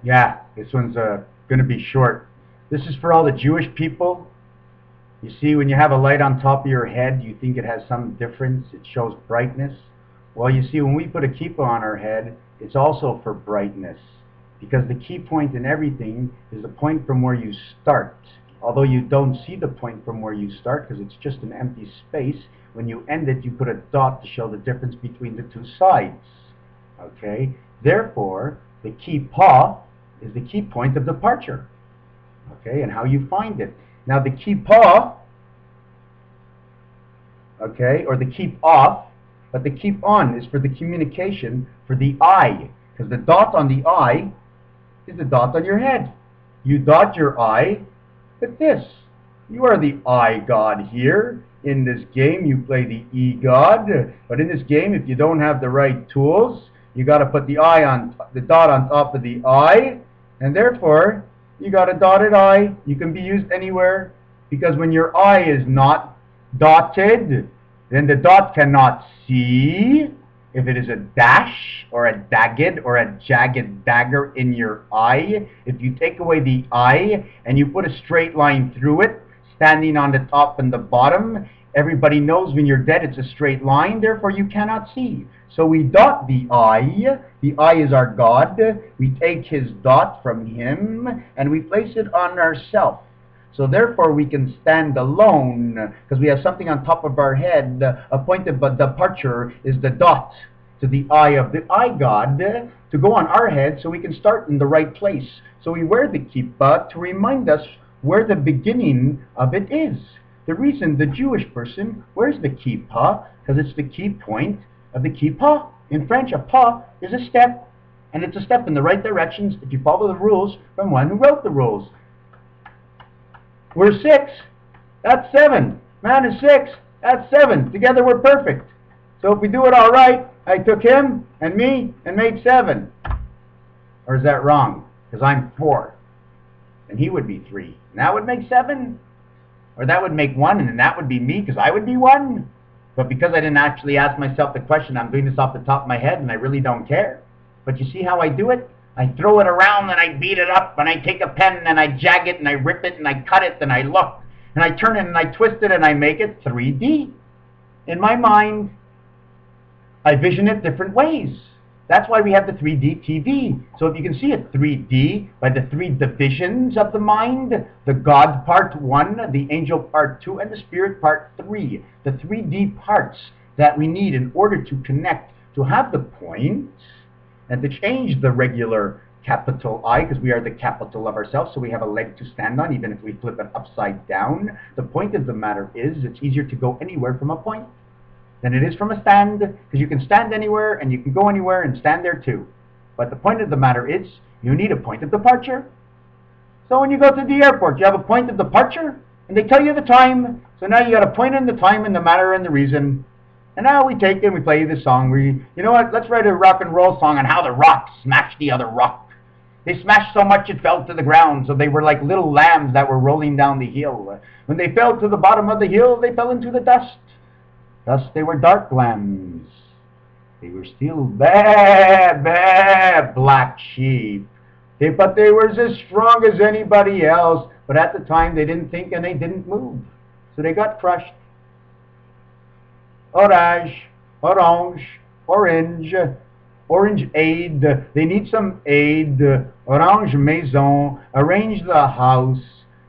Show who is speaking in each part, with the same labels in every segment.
Speaker 1: Yeah, this one's going to be short. This is for all the Jewish people. You see, when you have a light on top of your head, you think it has some difference. It shows brightness. Well, you see, when we put a kippah on our head, it's also for brightness. Because the key point in everything is the point from where you start. Although you don't see the point from where you start, because it's just an empty space, when you end it, you put a dot to show the difference between the two sides. Okay? Therefore, the kippah is the key point of departure. Okay? And how you find it. Now, the kippah, okay, or the keep off, but the keep on is for the communication for the eye. Because the dot on the eye is the dot on your head. You dot your eye with this. You are the eye god here. In this game, you play the E god. But in this game, if you don't have the right tools, you got to put the dot on top of the eye, and therefore you got a dotted eye. You can be used anywhere, because when your eye is not dotted, then the dot cannot see. If it is a dash or a dagged or a jagged dagger in your eye, if you take away the eye and you put a straight line through it, standing on the top and the bottom, everybody knows when you're dead it's a straight line, therefore you cannot see. So we dot the eye. The eye is our God. We take his dot from him and we place it on ourselves. So therefore we can stand alone, because we have something on top of our head. A point of departure is the dot to the eye of the eye God to go on our head, so we can start in the right place. So we wear the kippah to remind us where the beginning of it is. The reason the Jewish person wears the kippah, because it's the key point of the kippah. In French, a pas is a step, and it's a step in the right directions if you follow the rules from one who wrote the rules. We're 6, that's 7. Man is 6, that's 7. Together we're perfect. So if we do it all right, I took him and me and made 7. Or is that wrong? Because I'm 4. And he would be 3. And that would make 7. Or that would make 1, and then that would be me, because I would be 1. But because I didn't actually ask myself the question, I'm doing this off the top of my head, and I really don't care. But you see how I do it? I throw it around and I beat it up, and I take a pen and I jag it and I rip it and I cut it and I look and I turn it and I twist it and I make it 3D. In my mind, I vision it different ways. That's why we have the 3D TV. So if you can see it 3D by the 3 divisions of the mind, the God part 1, the angel part 2, and the spirit part 3. The 3D parts that we need in order to connect, to have the point, and to change the regular capital I, because we are the capital of ourselves, so we have a leg to stand on, even if we flip it upside down. The point of the matter is, it's easier to go anywhere from a point than it is from a stand, because you can stand anywhere, and you can go anywhere and stand there too. But the point of the matter is, you need a point of departure. So when you go to the airport, you have a point of departure, and they tell you the time, so now you got a point in the time and the matter and the reason. And now we take it and we play this song. You know what, let's write a rock and roll song on how the rock smashed the other rock. They smashed so much it fell to the ground, so they were like little lambs that were rolling down the hill. When they fell to the bottom of the hill, they fell into the dust. Thus they were dark lambs. They were still black sheep. But they were as strong as anybody else. But at the time they didn't think and they didn't move. So they got crushed. Orange, orange aid. They need some aid. Orange maison. Arrange the house.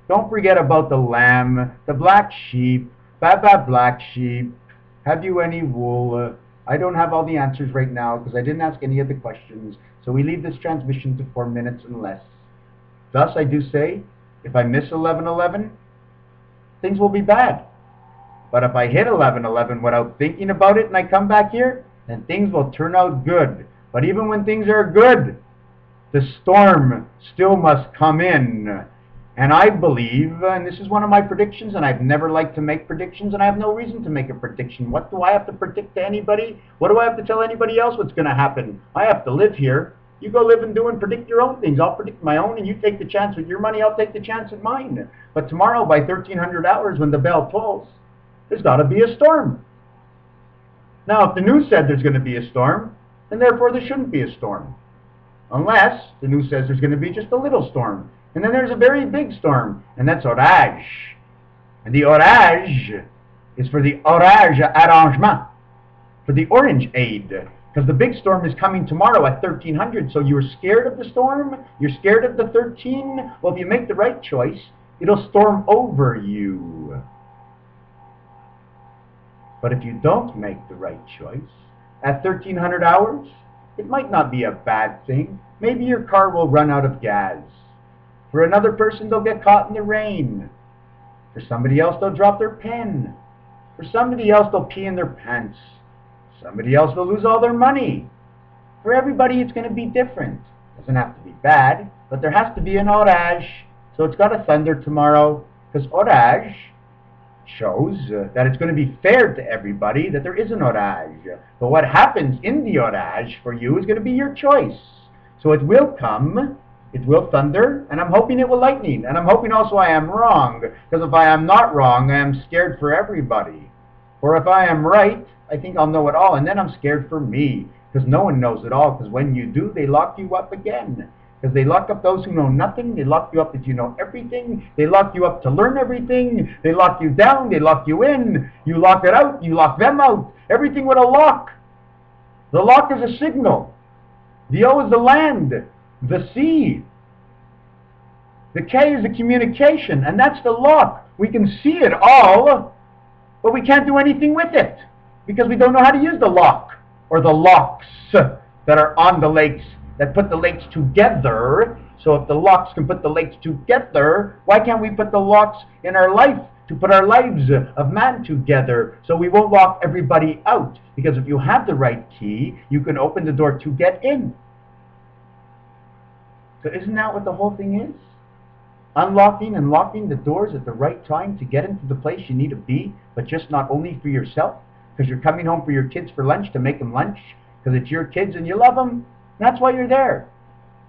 Speaker 1: Don't forget about the lamb, the black sheep. Baba black sheep. Have you any wool? I don't have all the answers right now because I didn't ask any of the questions. So we leave this transmission to 4 minutes and less. Thus I do say, if I miss 11:11, things will be bad. But if I hit 11:11 without thinking about it and I come back here, then things will turn out good. But even when things are good, the storm still must come in. And I believe, and this is one of my predictions, and I've never liked to make predictions, and I have no reason to make a prediction. What do I have to predict to anybody? What do I have to tell anybody else what's going to happen? I have to live here. You go live and do and predict your own things. I'll predict my own, and you take the chance with your money. I'll take the chance with mine. But tomorrow, by 1300 hours, when the bell tolls, there's got to be a storm. Now, if the news said there's going to be a storm, then therefore there shouldn't be a storm. Unless the news says there's going to be just a little storm. And then there's a very big storm, and that's orage. And the orage is for the orage arrangement, for the orange aid. Because the big storm is coming tomorrow at 1300, so you're scared of the storm? You're scared of the 13? Well, if you make the right choice, it'll storm over you. But if you don't make the right choice, at 1300 hours, it might not be a bad thing. Maybe your car will run out of gas. For another person, they'll get caught in the rain. For somebody else, they'll drop their pen. For somebody else, they'll pee in their pants. Somebody else will lose all their money. For everybody, it's going to be different. It doesn't have to be bad, but there has to be an orage. So it's got to thunder tomorrow, because orage shows that it's going to be fair to everybody, that there is an orage. But what happens in the orage for you is going to be your choice. So it will come, it will thunder, and I'm hoping it will lightning. And I'm hoping also I am wrong, because if I am not wrong, I am scared for everybody. Or if I am right, I think I'll know it all, and then I'm scared for me, because no one knows it all, because when you do, they lock you up again. Because they lock up those who know nothing, they lock you up if you know everything, they lock you up to learn everything, they lock you down, they lock you in, you lock it out, you lock them out, everything with a lock. The lock is a signal. The O is the land, the sea. The K is the communication, and that's the lock. We can see it all, but we can't do anything with it, because we don't know how to use the lock, or the locks that are on the lakes, that put the lakes together. So if the locks can put the lakes together, why can't we put the locks in our life to put our lives of man together, so we won't lock everybody out? Because if you have the right key, you can open the door to get in. So isn't that what the whole thing is? Unlocking and locking the doors at the right time to get into the place you need to be, but just not only for yourself, because you're coming home for your kids for lunch to make them lunch, because it's your kids and you love them. That's why you're there.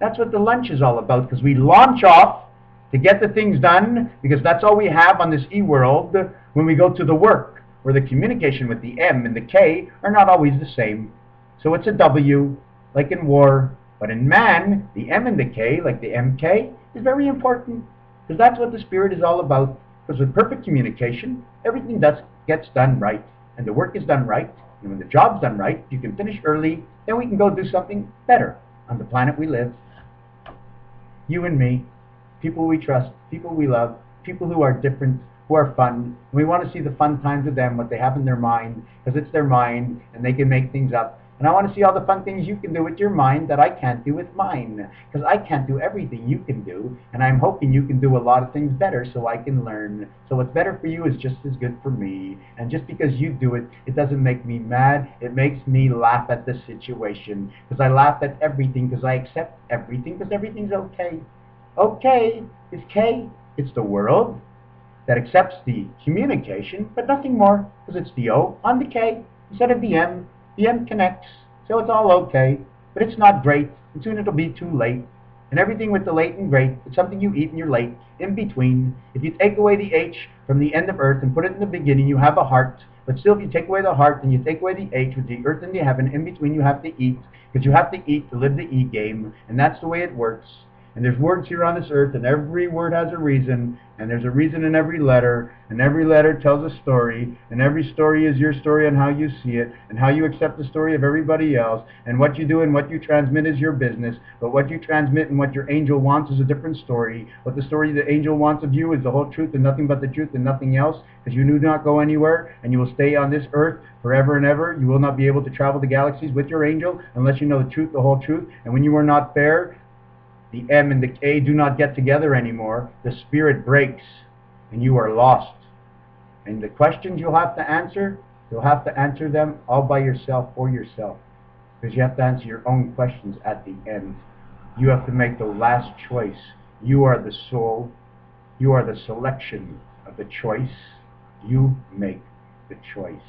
Speaker 1: That's what the lunch is all about, because we launch off to get the things done, because that's all we have on this e-world when we go to the work, where the communication with the M and the K are not always the same. So it's a W, like in war, but in man, the M and the K, like the MK, is very important, because that's what the spirit is all about. Because with perfect communication, everything gets done right, and the work is done right. And when the job's done right, you can finish early, then we can go do something better on the planet we live. You and me, people we trust, people we love, people who are different, who are fun. We want to see the fun times with them, what they have in their mind, because it's their mind, and they can make things up. And I want to see all the fun things you can do with your mind that I can't do with mine, because I can't do everything you can do, and I'm hoping you can do a lot of things better so I can learn. So what's better for you is just as good for me, and just because you do it, it doesn't make me mad. It makes me laugh at the situation, because I laugh at everything, because I accept everything, because everything's okay. Okay is K. It's the world that accepts the communication, but nothing more, because it's the O on the K instead of the M. The M connects, so it's all okay, but it's not great, and soon it'll be too late. And everything with the late and great, it's something you eat and you're late, in between. If you take away the H from the end of earth and put it in the beginning, you have a heart. But still, if you take away the heart and you take away the H with the earth and the heaven, in between you have to eat, because you have to eat to live the E game, and that's the way it works. And there's words here on this earth, and every word has a reason, and there's a reason in every letter, and every letter tells a story, and every story is your story and how you see it, and how you accept the story of everybody else, and what you do and what you transmit is your business, but what you transmit and what your angel wants is a different story. What the story the angel wants of you is the whole truth and nothing but the truth and nothing else, because you do not go anywhere, and you will stay on this earth forever and ever. You will not be able to travel the galaxies with your angel unless you know the truth, the whole truth, and when you are not there, the M and the K do not get together anymore. The spirit breaks, and you are lost. And the questions you'll have to answer them all by yourself or yourself, because you have to answer your own questions at the end. You have to make the last choice. You are the soul. You are the selection of the choice. You make the choice.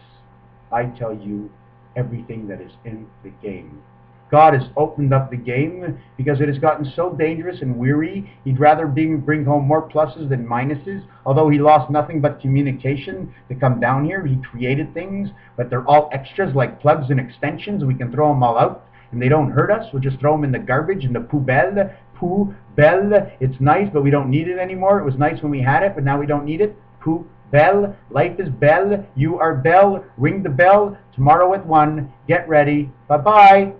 Speaker 1: I tell you everything that is in the game. God has opened up the game because it has gotten so dangerous and weary. He'd rather bring home more pluses than minuses. Although he lost nothing but communication to come down here, he created things, but they're all extras like plugs and extensions. We can throw them all out. and they don't hurt us, we'll just throw them in the garbage, in the poubelle. Poubelle. It's nice, but we don't need it anymore. It was nice when we had it, but now we don't need it. Poubelle. Life is belle. You are belle. Ring the bell. Tomorrow at 1. Get ready. Bye-bye.